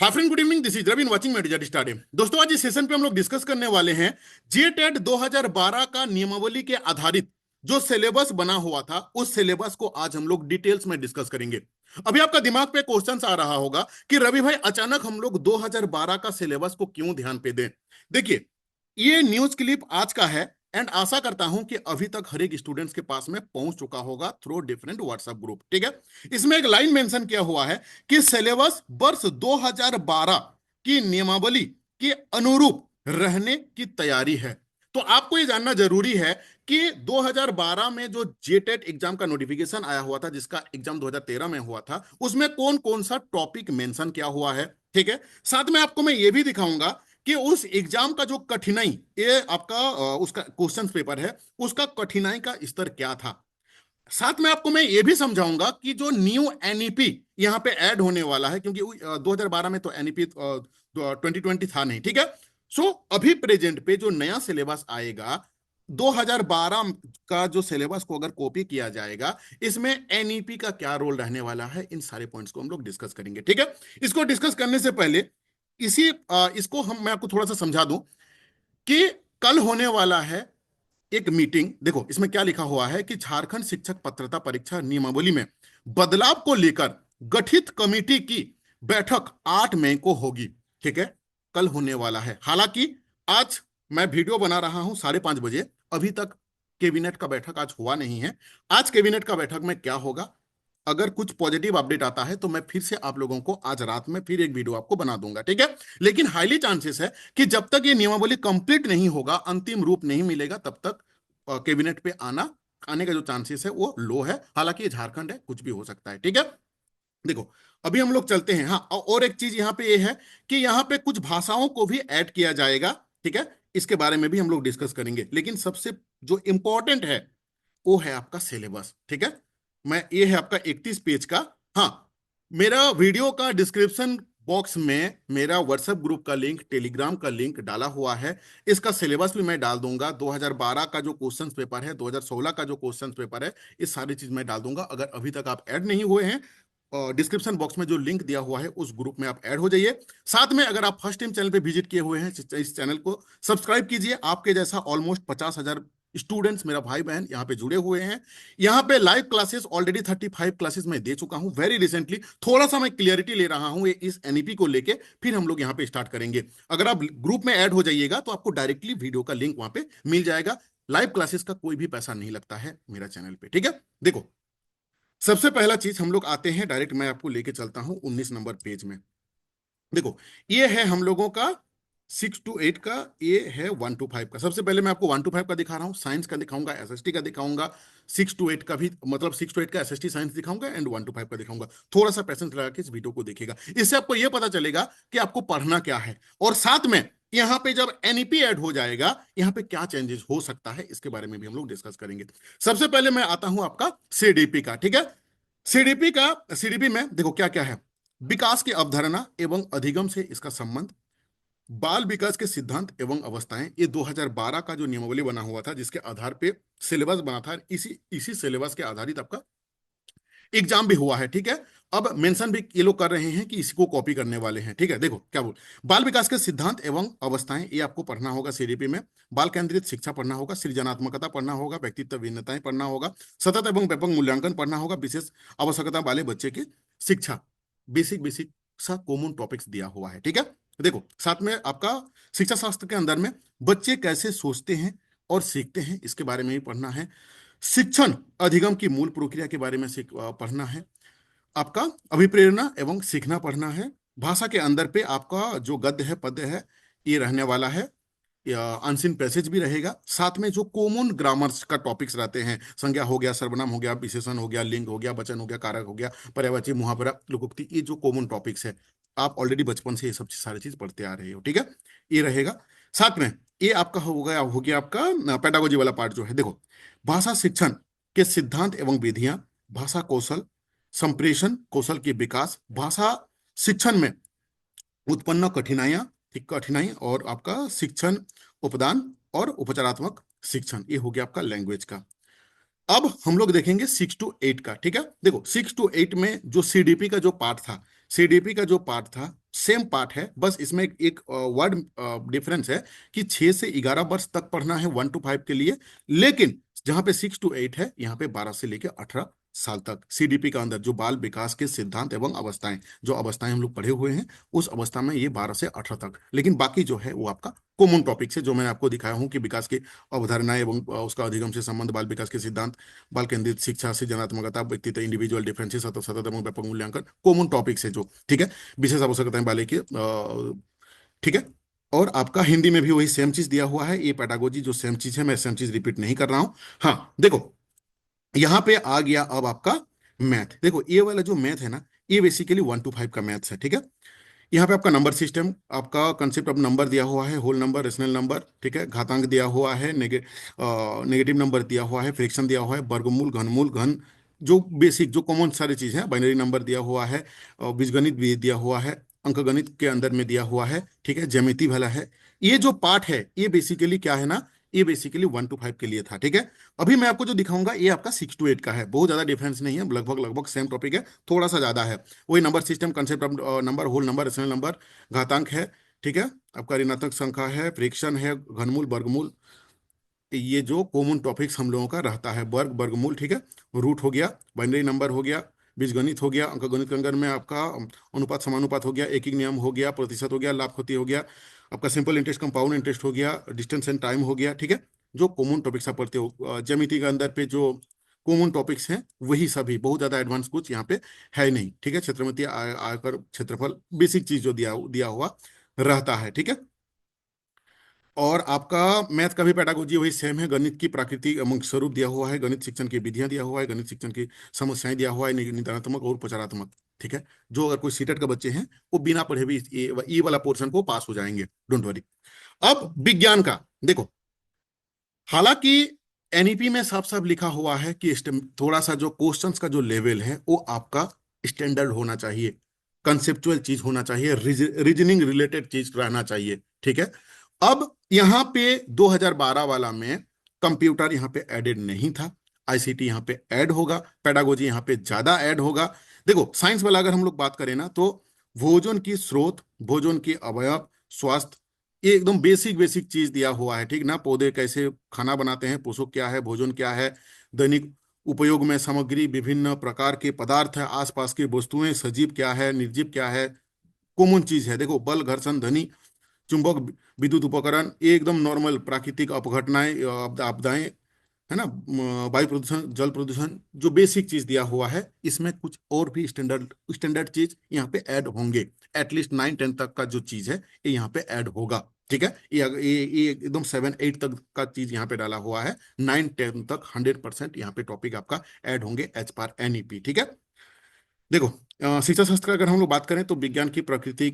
Hi friend, good evening. This is Ravi watching मेडिजर study. दोस्तों, आज इस सेशन पे हम लोग डिस्कस करने वाले हैं जेटेट 2012 का नियमावली के आधारित जो सिलेबस बना हुआ था, उस सिलेबस को आज हम लोग डिटेल्स में डिस्कस करेंगे। अभी आपका दिमाग पे क्वेश्चन आ रहा होगा कि रवि भाई, अचानक हम लोग 2012 का सिलेबस को क्यों ध्यान पे दें। देखिए, ये न्यूज क्लिप आज का है एंड आशा करता हूं कि अभी तक हर एक स्टूडेंट्स के पास में पहुंच चुका होगा थ्रू डिफरेंट व्हाट्सएप ग्रुप। ठीक है, इसमें एक लाइन मेंशन किया हुआ है कि सिलेबस वर्ष 2012 की नियमावली के अनुरूप रहने की तैयारी है। तो आपको ये जानना जरूरी है कि 2012 में जो जेटेट एग्जाम का नोटिफिकेशन आया हुआ था, जिसका एग्जाम 2013 में हुआ था, उसमें कौन कौन सा टॉपिक मेंशन किया हुआ है। ठीक है, साथ में आपको मैं ये भी दिखाऊंगा कि उस एग्जाम का जो कठिनाई, ये आपका उसका क्वेश्चन पेपर है, उसका कठिनाई का स्तर क्या था। साथ में आपको मैं ये भी समझाऊंगा कि जो न्यू एनईपी यहां पे ऐड होने वाला है, क्योंकि 2012 में तो एनईपी 2020 था नहीं। ठीक है, सो अभी प्रेजेंट पे जो नया सिलेबस आएगा 2012 का, जो सिलेबस को अगर कॉपी किया जाएगा, इसमें एनईपी का क्या रोल रहने वाला है, इन सारे पॉइंट्स को हम लोग डिस्कस करेंगे। ठीक है, इसको डिस्कस करने से पहले इसको मैं आपको थोड़ा सा समझा दूं कि कल होने वाला है एक मीटिंग। देखो, इसमें क्या लिखा हुआ है कि झारखंड शिक्षक पात्रता परीक्षा नियमावली में बदलाव को लेकर गठित कमेटी की बैठक 8 मई को होगी। ठीक है, कल होने वाला है। हालांकि आज मैं वीडियो बना रहा हूं 5:30 बजे, अभी तक कैबिनेट का बैठक आज हुआ नहीं है। आज कैबिनेट का बैठक में क्या होगा, अगर कुछ पॉजिटिव अपडेट आता है तो मैं फिर से आप लोगों को आज रात में फिर एक वीडियो आपको बना दूंगा। ठीक है, लेकिन हाईली चांसेस है कि जब तक ये नियमावली कंप्लीट नहीं होगा, अंतिम रूप नहीं मिलेगा, तब तक कैबिनेट पे आने का जो चांसेस है वो लो है। हालांकि ये झारखंड है, कुछ भी हो सकता है। ठीक है, देखो, अभी हम लोग चलते हैं। हाँ, और एक चीज यहाँ पे ये है कि यहाँ पे कुछ भाषाओं को भी ऐड किया जाएगा। ठीक है, इसके बारे में भी हम लोग डिस्कस करेंगे, लेकिन सबसे जो इंपॉर्टेंट है वो है आपका सिलेबस। ठीक है, मैं ये है आपका 31 पेज का। हाँ, मेरा वीडियो का डिस्क्रिप्शन बॉक्स में मेरा व्हाट्सएप ग्रुप का लिंक, टेलीग्राम का लिंक डाला हुआ है। इसका सिलेबस भी मैं डाल दूंगा। 2012 का जो क्वेश्चन पेपर है, 2016 का जो क्वेश्चन पेपर है, ये सारी चीज मैं डाल दूंगा। अगर अभी तक आप ऐड नहीं हुए हैं, डिस्क्रिप्शन बॉक्स में जो लिंक दिया हुआ है उस ग्रुप में आप ऐड हो जाइए। साथ में अगर आप फर्स्ट टाइम चैनल पे विजिट किए हुए हैं, इस चैनल को सब्सक्राइब कीजिए। आपके जैसा ऑलमोस्ट 50,000 स्टूडेंट्स, मेरा भाई बहन यहाँ पे जुड़े हुए हैं। यहाँ पे लाइव क्लासेस ऑलरेडी 35 क्लासेस मैं दे चुका हूँ वेरी रिसेंटली। थोड़ा सा मैं क्लियरिटी ले रहा हूँ इस एनईपी को लेके, फिर हम लोग यहाँ पे स्टार्ट करेंगे। अगर आप ग्रुप में ऐड हो जाइएगा तो आपको डायरेक्टली वीडियो का लिंक वहां पे मिल जाएगा। लाइव क्लासेस का कोई भी पैसा नहीं लगता है मेरा चैनल पे। ठीक है, देखो, सबसे पहला चीज हम लोग आते हैं डायरेक्ट, मैं आपको लेके चलता हूं 19 नंबर पेज में। देखो, ये है हम लोगों का 6 to 8 का, ये है 1 to 5 का। सबसे पहले मैं आपको 1 to 5 का दिखा रहा हूं, साइंस का दिखाऊंगा, एसएसटी का दिखाऊंगा, 6 to 8 का भी, मतलब 6 to 8 का एसएसटी साइंस दिखाऊंगा एंड 1 to 5 का दिखाऊंगा। थोड़ा सा पैसेंस लगा के इस वीडियो को देखिएगा, इससे आपको यह पता चलेगा कि आपको पढ़ना क्या है, और साथ में यहाँ पे जब एनईपी ऐड हो जाएगा, यहाँ पे क्या चेंजेस हो सकता है, इसके बारे में भी हम लोग डिस्कस करेंगे। सबसे पहले मैं आता हूं आपका सीडीपी का। ठीक है, सीडीपी में देखो क्या क्या है। विकास की अवधारणा एवं अधिगम से इसका संबंध, बाल विकास के सिद्धांत एवं अवस्थाएं, ये 2012 का जो नियमावली बना हुआ था, जिसके आधार पे सिलेबस बना था, इसी इसी सिलेबस के आधारित आपका एग्जाम भी हुआ है। ठीक है, अब मेंशन भी ये लोग कर रहे हैं कि इसी को कॉपी करने वाले हैं। ठीक है, देखो क्या बोल, बाल विकास के सिद्धांत एवं अवस्थाएं, ये आपको पढ़ना होगा सीडीपी में। बाल केंद्रित शिक्षा पढ़ना होगा, सृजनात्मकता पढ़ना होगा, व्यक्तित्व भिन्नताएं पढ़ना होगा, सतत एवं व्यापक मूल्यांकन पढ़ना होगा, विशेष आवश्यकता वाले बच्चे की शिक्षा, बेसिक बेसिक सा कॉमन टॉपिक्स दिया हुआ है। ठीक है, देखो, साथ में आपका शिक्षा शास्त्र के अंदर में बच्चे कैसे सोचते हैं और सीखते हैं, इसके बारे में भी पढ़ना है। शिक्षण अधिगम की मूल प्रक्रिया के बारे में पढ़ना है। आपका अभिप्रेरणा एवं सीखना पढ़ना है। भाषा के अंदर पे आपका जो गद्य है, पद्य है, ये रहने वाला है। अनसीन पैसेज भी रहेगा। साथ में जो कॉमन ग्रामर्स का टॉपिक्स रहते हैं, संज्ञा हो गया, सर्वनाम हो गया, विशेषण हो गया, लिंग हो गया, वचन हो गया, कारक हो गया, पर्यायवाची, मुहावरा, लोकोक्ति, ये जो कॉमन टॉपिक्स है, आप ऑलरेडी बचपन से ये सब सारी चीज पढ़ते आ रहे हो। ठीक है, ये रहेगा। साथ में ये आपका हो गया आपका पेडागोजी वाला पार्ट जो है। देखो, भाषा शिक्षण के सिद्धांत एवं विधियां, भाषा कौशल, संप्रेषण कौशल के विकास, भाषा शिक्षण में उत्पन्न कठिनाइयां, कठिनाई, और आपका शिक्षण उपदान और उपचारात्मक शिक्षण, ये हो गया आपका लैंग्वेज का। अब हम लोग देखेंगे 6 to 8 का। ठीक है, देखो, 6 to 8 में जो सीडीपी का जो पार्ट था, सीडीपी का जो पार्ट था सेम पार्ट है, बस इसमें एक वर्ड डिफरेंस है कि 6 से 11 वर्ष तक पढ़ना है 1 to 5 के लिए, लेकिन जहां पे 6 to 8 है, यहाँ पे 12 से लेकर 18 साल तक सीडीपी का अंदर जो बाल विकास के सिद्धांत एवं अवस्थाएं, जो अवस्थाएं हम लोग पढ़े हुए हैं, उस अवस्था में ये 12 से 18 तक, लेकिन बाकी जो है वो आपका कॉमन टॉपिक्स है, जो मैंने आपको दिखाया हूं कि विकास की अवधारणाएं एवं उसका अधिगम से संबंध, बाल विकास के सिद्धांत, बाल केंद्रित शिक्षा, सृजनात्मकता, व्यक्तित्व, इंडिविजुअल डिफरेंसेस, सतत सतत एवं व्यापक मूल्यांकन, कॉमन टॉपिक्स है जो, ठीक है, विशेष आवश्यकताएं वाले की, ठीक है। और आपका हिंदी में भी वही सेम चीज दिया हुआ है, ये पैडागोजी जो सेम चीज है, मैं सेम चीज रिपीट नहीं कर रहा हूं। हाँ देखो, यहां पे आ गया अब आपका मैथ। देखो ये वाला जो मैथ है ना, ये बेसिकली 1 to 5 का मैथ्स है, ठीक है। यहाँ पे आपका नंबर सिस्टम, आपका कंसेप्ट ऑफ नंबर दिया हुआ है, होल नंबर, रेशनल नंबर, ठीक है, घातांक दिया हुआ है, नेगेटिव नंबर दिया हुआ है, फ्रैक्शन दिया हुआ है, वर्गमूल, घनमूल, घन, जो बेसिक जो कॉमन सारी चीज है, बाइनरी नंबर दिया हुआ है, बीजगणित भी दिया हुआ है, अंकगणित के अंदर में दिया हुआ है, ठीक है, ज्यामिति वाला है। ये जो पार्ट है ये बेसिकली क्या है ना, ये बेसिकली 1 to 5 के लिए था, ठीक है। अभी मैं आपको जो दिखाऊंगा ये आपका 6 to 8 का है, बहुत ज्यादा डिफरेंस नहीं है, लगभग लगभग सेम टॉपिक है, थोड़ा सा ज्यादा है। वही number system, concept of number, whole number, rational number, घातांक है, ठीक है, आपका ऋणात्मक संख्या है, फ्रैक्शन है, घनमूल, वर्गमूल, ये जो कॉमन टॉपिक्स हम लोगों का रहता है, वर्ग, वर्गमूल, ठीक है, रूट हो गया, बाइनरी नंबर हो गया, बीजगणित हो गया, अंकगणित के अंदर में आपका अनुपात समानुपात हो गया, एक एक नियम हो गया, प्रतिशत हो गया, लाभ क्षति हो गया, आपका सिंपल इंटरेस्ट, कंपाउंड इंटरेस्ट हो गया, डिस्टेंस एंड टाइम हो गया, ठीक है, जो कॉमन टॉपिक्स आप पढ़ते हो ज्यामिति के अंदर पे जो कॉमन टॉपिक्स हैं वही सभी, बहुत ज्यादा एडवांस कुछ यहाँ पे है नहीं, ठीक है। क्षेत्रमती आयकर, क्षेत्रफल, बेसिक चीज जो दिया दिया हुआ रहता है, ठीक है। और आपका मैथ का भी पेडागोजी वही सेम है, गणित की प्रकृति अमुक स्वरूप दिया हुआ है, गणित शिक्षण की विधियां दिया हुआ है, गणित शिक्षण की समस्याएं दिया हुआ है, निदानात्मक और उपचारात्मक, ठीक है। जो अगर कोई सीटेट का बच्चे हैं वो बिना पढ़े भी ये वाला पोर्शन को पास हो जाएंगे, डोंट वरी। अब विज्ञान का देखो, हालांकि एनईपी में साफ साफ लिखा हुआ है कि थोड़ा सा जो क्वेश्चंस का जो लेवल है वो आपका स्टैंडर्ड होना चाहिए, कंसेप्चुअल चीज होना चाहिए, रीजनिंग रिलेटेड चीज रहना चाहिए, ठीक है। अब यहां पे 2012 वाला में कंप्यूटर यहां पे एडेड नहीं था, आईसीटी यहां पे ऐड होगा, पेडागोजी यहां पे ज्यादा ऐड होगा। देखो साइंस वाला अगर हम लोग बात करें ना, तो भोजन की स्रोत, भोजन की अवयव, स्वास्थ्य, ये एकदम बेसिक बेसिक चीज दिया हुआ है, ठीक ना। पौधे कैसे खाना बनाते हैं, पोषक क्या है, भोजन क्या है, दैनिक उपयोग में सामग्री, विभिन्न प्रकार के पदार्थ है, आसपास की वस्तुएं, सजीव क्या है, निर्जीव क्या है, कॉमन चीज है। देखो बल, घर्षण, ध्वनि, चुंबक, विद्युत उपकरण, ये एकदम नॉर्मल प्राकृतिक अपघटनाएं, आपदाएं, है ना, वायु प्रदूषण, जल प्रदूषण, जो बेसिक चीज दिया हुआ है, इसमें कुछ और भी स्टैंडर्ड स्टैंडर्ड चीज यहाँ पे ऐड होंगे, एटलीस्ट 9-10 तक का जो चीज है ये यहाँ पे ऐड होगा, ठीक है। ये एकदम 7-8 तक का चीज यहाँ पे डाला हुआ है, 9-10 तक 100% यहाँ पे टॉपिक आपका ऐड होंगे एज पर एनईपी, ठीक है। देखो शिक्षा शास्त्र का अगर हम लोग बात करें तो विज्ञान की प्रकृति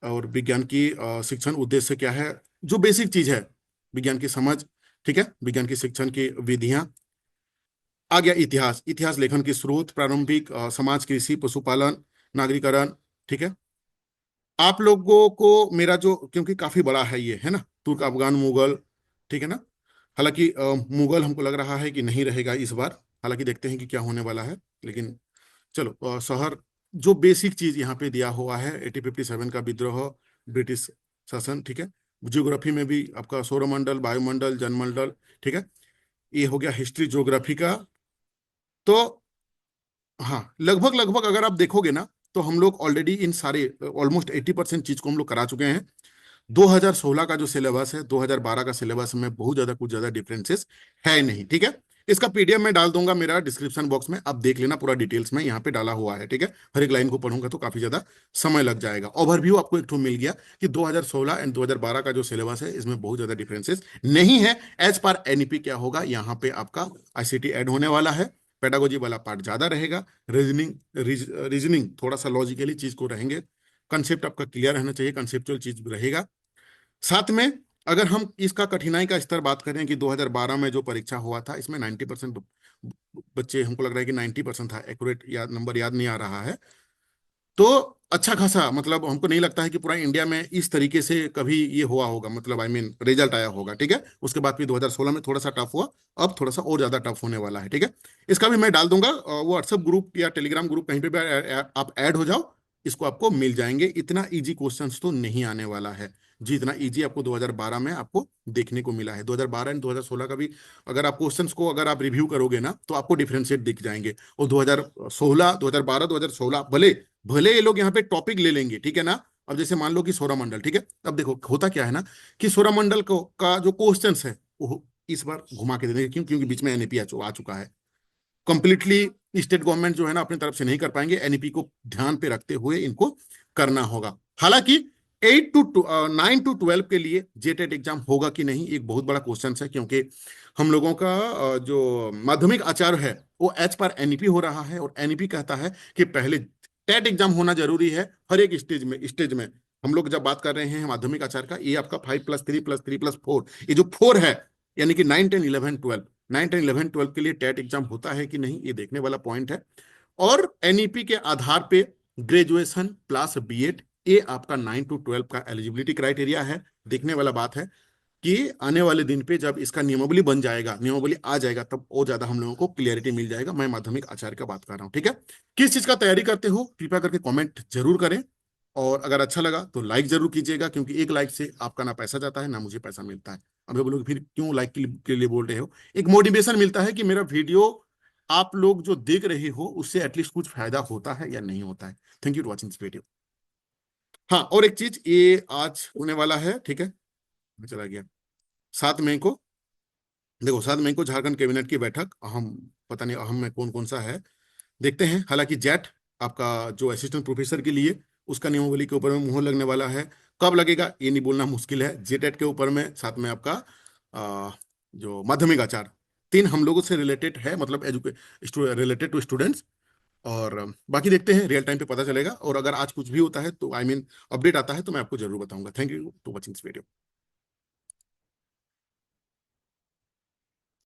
और विज्ञान की शिक्षण उद्देश्य क्या है, जो बेसिक चीज है, विज्ञान की समझ, ठीक है, विज्ञान की शिक्षण की विधियां। आ गया इतिहास, इतिहास लेखन की स्रोत, प्रारंभिक समाज, कृषि, पशुपालन, नागरिकरण, ठीक है। आप लोगों को मेरा जो, क्योंकि काफी बड़ा है ये, है ना, तुर्क, अफगान, मुगल, ठीक है ना। हालांकि मुगल हमको लग रहा है कि नहीं रहेगा इस बार, हालांकि देखते हैं कि क्या होने वाला है, लेकिन चलो शहर, जो बेसिक चीज यहाँ पे दिया हुआ है, 1857 का विद्रोह, ब्रिटिश शासन, ठीक है। ज्योग्राफी में भी आपका सौरमंडल, वायुमंडल, जनमंडल, ठीक है, ये हो गया हिस्ट्री ज्योग्राफी का। तो हाँ लगभग लगभग अगर आप देखोगे ना, तो हम लोग ऑलरेडी इन सारे ऑलमोस्ट 80% चीज को हम लोग करा चुके हैं। 2016 का जो सिलेबस है, 2012 का सिलेबस में बहुत ज्यादा कुछ ज्यादा डिफरेंसेस है नहीं, ठीक है। इसका पीडीएफ में डाल दूंगा मेरा डिस्क्रिप्शन बॉक्स में, आप देख लेना, पूरा डिटेल्स में यहाँ पे डाला हुआ है, ठीक है। हर एक लाइन को पढ़ूंगा तो काफी ज्यादा समय लग जाएगा। ओवरव्यू आपको एक ठो मिल गया कि 2016 एंड 2012 का जो सिलेबस है इसमें बहुत ज्यादा डिफरेंसेस नहीं है। एज पर एनईपी क्या होगा, यहाँ पे आपका आईसीटी ऐड होने वाला है, पेडागोजी वाला पार्ट ज्यादा रहेगा, रीजनिंग रीजनिंग थोड़ा सा लॉजिकली चीज को रहेंगे, कंसेप्ट आपका क्लियर रहना चाहिए, कंसेप्चुअल चीज रहेगा। साथ में अगर हम इसका कठिनाई का स्तर बात करें कि 2012 में जो परीक्षा हुआ था, इसमें 90% बच्चे, हमको लग रहा है कि 90% था, एक्यूरेट याद नंबर याद नहीं आ रहा है, तो अच्छा खासा, मतलब हमको नहीं लगता है कि पूरा इंडिया में इस तरीके से कभी ये हुआ होगा, मतलब आई मीन रिजल्ट आया होगा, ठीक है। उसके बाद भी 2016 में थोड़ा सा टफ हुआ, अब थोड़ा सा और ज्यादा टफ होने वाला है, ठीक है। इसका भी मैं डाल दूंगा, वो व्हाट्सएप ग्रुप या टेलीग्राम ग्रुप कहीं पे भी आप ऐड हो जाओ, इसको आपको मिल जाएंगे। इतना इजी क्वेश्चंस तो नहीं आने वाला है जितना इजी आपको 2012 में आपको देखने को मिला है। 2012 एंड 2016 का भी अगर आप क्वेश्चंस को अगर आप रिव्यू करोगे ना तो आपको डिफरेंशिएट दिख जाएंगे। और 2016, 2012, 2016 भले भले ये लोग यहाँ पे टॉपिक ले लेंगे, ठीक है ना। अब जैसे मान लो कि सौरमंडल, ठीक है। अब देखो होता क्या है ना कि सौरमंडल को का जो क्वेश्चंस है वो इस बार घुमा के दे देंगे। क्यों? क्योंकि बीच में एनईपी आ चुका है। कंप्लीटली स्टेट गवर्नमेंट जो है ना अपनी तरफ से नहीं कर पाएंगे, एनईपी को ध्यान पे रखते हुए इनको करना होगा। हालांकि 9 to 12 के लिए जेटेट एग्जाम होगा कि नहीं एक बहुत बड़ा क्वेश्चन है, क्योंकि हम लोगों का जो माध्यमिक आचार्य है वो एच पर एनईपी हो रहा है, और एनईपी कहता है कि पहले टेट एग्जाम होना जरूरी है हर एक स्टेज में। हम लोग जब बात कर रहे हैं माध्यमिक आचार्य का, ये आपका 5+3+3+4, ये जो 4 है यानी कि 9, 10, 11, 12 के लिए टेट एग्जाम होता है कि नहीं ये देखने वाला पॉइंट है। और एनईपी के आधार पे ग्रेजुएशन प्लस बीएड, ये आपका 9 to 12 का एलिजिबिलिटी क्राइटेरिया है। देखने वाला बात है कि आने वाले दिन पे जब इसका नियमावली बन जाएगा, नियमावली आ जाएगा, तब और ज्यादा हम लोगों को क्लियरिटी मिल जाएगा। मैं माध्यमिक आचार्य का बात कर रहा हूँ, ठीक है। किस चीज का तैयारी करते हो कृपया करके कमेंट जरूर करें, और अगर अच्छा लगा तो लाइक जरूर कीजिएगा, क्योंकि एक लाइक से आपका ना पैसा जाता है ना मुझे पैसा मिलता है। अब ये बोलोगे फिर क्यों लाइक के लिए बोल रहे हो, एक मोटिवेशन मिलता है कि मेरा वीडियो आप लोग जो देख रहे हो उससे एटलीस्ट कुछ फायदा होता है या नहीं होता है। Thank you for watching this video. हाँ, और एक चीज ये आज होने वाला है, ठीक है। मैं चला गया 7 मई को। देखो 7 मई को झारखंड कैबिनेट की बैठक, अहम, पता नहीं अहम में कौन कौन सा है, देखते हैं। हालांकि जेट आपका जो असिस्टेंट प्रोफेसर के लिए उसका नियमावली के ऊपर में मुहर लगने वाला है। कब लगेगा ये नहीं बोलना मुश्किल है। जेटेट के ऊपर में साथ में आपका जो माध्यमिक आचार, 3 हम लोगों से रिलेटेड है, मतलब रिलेटेड टू स्टूडेंट्स। और बाकी देखते हैं, रियल टाइम पे पता चलेगा। और अगर आज कुछ भी होता है तो आई मीन अपडेट आता है तो मैं आपको जरूर बताऊंगा। Thank you to watching this video.